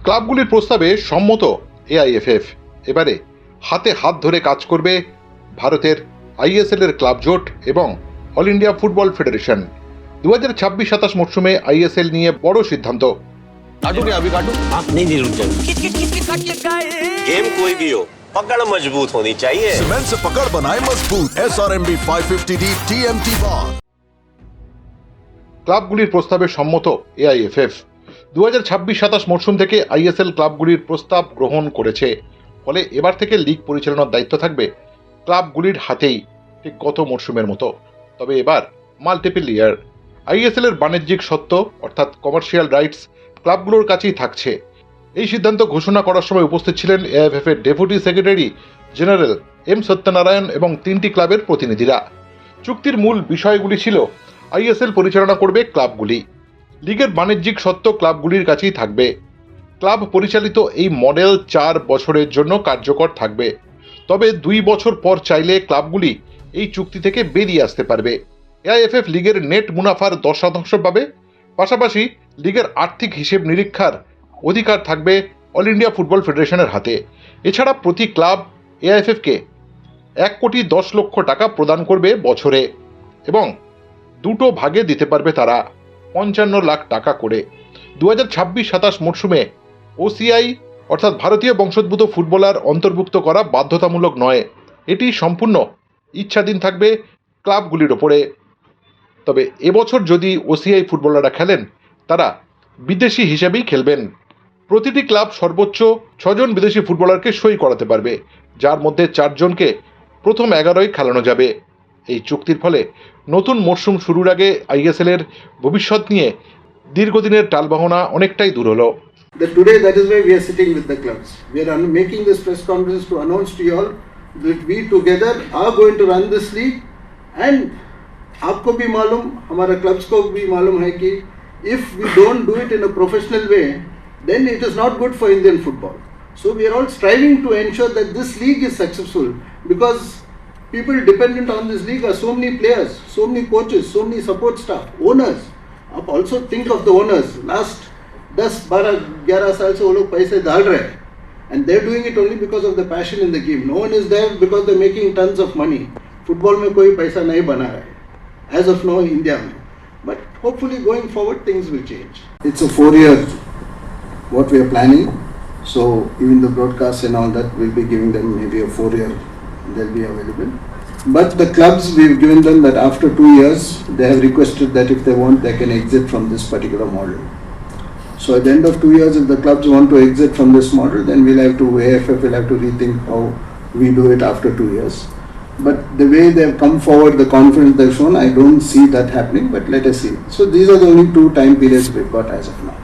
ক্লাবগুলির প্রস্তাবে সম্মত এআইএফএফ। এবারে হাতে হাত ধরে কাজ করবে ভারতের আইএসএল এর ক্লাব জোট এবং অল ইন্ডিয়া ফুটবল ফেডারেশন। 2026-27 মরশুমে আইএসএল নিয়ে বড় সিদ্ধান্ত। काटू क्या अभी काटू? आप नहीं रुक जाएंगे। गेम कोई भी हो, पकड़ मजबूत होनी चाहिए। सीमेंट से पकड़ बनाए मजबूत। SRMB 550D TMT bar। ক্লাবগুলির প্রস্তাবে সম্মত এআইএফএফ। 2026-27 মরশুম থেকে আইএসএল ক্লাবগুলির প্রস্তাব গ্রহণ করেছে। ফলে এবার থেকে লিগ পরিচালনার দায়িত্ব থাকবে ক্লাবগুলির হাতেই, ঠিক গত মরশুমের মতো। তবে এবার মাল্টিপল ইয়ার। আইএসএল এর বাণিজ্যিক সত্ত্ব অর্থাৎ কমার্শিয়াল রাইটস ক্লাবগুলোর কাছেই থাকছে। এই সিদ্ধান্ত ঘোষণা করার সময় উপস্থিত ছিলেন এআইএফএফ এর deputy secretary general M Satyanarayana এবং 3টি ক্লাবের প্রতিনিধিরা। চুক্তির মূল বিষয়গুলি ছিল আইএসএল পরিচালনা করবে ক্লাবগুলি, লিগের বাণিজ্যিক সত্ত্ব ক্লাবগুলির কাছেই থাকবে। ক্লাব পরিচালিত এই মডেল 4 বছরের জন্য কার্যকর থাকবে। তবে 2 বছর পর চাইলে ক্লাবগুলি এই চুক্তি থেকে বেরিয়ে আসতে পারবে। এআইএফএফ লিগের নেট মুনাফার 10% পাবে। পাশাপাশি লিগের আর্থিক হিসেব নিরীক্ষার অধিকার থাকবে অল ইন্ডিয়া ফুটবল ফেডারেশনের হাতে। এছাড়া প্রতি ক্লাব এআইএফএফকে 1,10,00,000 টাকা প্রদান করবে বছরে এবং 2 ভাগে দিতে পারবে তারা 55 লাখ টাকা করে। 2026-27 মরশুমে ওসিআই অর্থাৎ ভারতীয় বংশোদ্ভূত ফুটবলার অন্তর্ভুক্ত করা বাধ্যতামূলক নয়। এটি সম্পূর্ণ ইচ্ছাধীন থাকবে ক্লাবগুলির ওপরে। তবে এবছর যদি ওসিআই ফুটবলাররা খেলেন তারা বিদেশি হিসেবেই খেলবেন। প্রতিটি ক্লাব সর্বোচ্চ 6 জন বিদেশি ফুটবলারকে সই করাতে পারবে, যার মধ্যে 4 জনকে প্রথম 11য় খেলানো যাবে। এই চুক্তির ফলে নতুন মরশুম শুরুর আগে আইএসএল এর ভবিষ্যৎ নিয়ে দীর্ঘদিনের টালবাহনা অনেকটাই দূর হলো। Today that is why we are sitting with the clubs. We are making this press conference to announce to you all that we together are going to run this league, and आपको भी मालूम, हमारा clubs को भी मालूम है कि if we don't do it in a professional way, then it is not good for Indian football. So we are all striving to ensure that this league is successful, because people dependent on this league are so many players, so many coaches, so many support staff, owners. आप also think of the owners. Last 10-12-11 साल से वो लोग पैसे डाल रहे हैं, and they're doing it only because of the passion in the game. No one is there because they're making tons of money. Football में कोई पैसा नहीं बना रहा है as of now India में, but hopefully going forward things will change. It's a 4-year what we are planning, so even the broadcasts and all that will be giving them maybe a 4-year they'll be available. But the clubs, we've given them that after 2 years they have requested that if they want they can exit from this particular model. So at the end of 2 years, if the clubs want to exit from this model, then AIFF will have to rethink how we do it after 2 years. But the way they have come forward, the confidence they've shown, I don't see that happening, but let us see. So these are the only 2 time periods we've got as of now.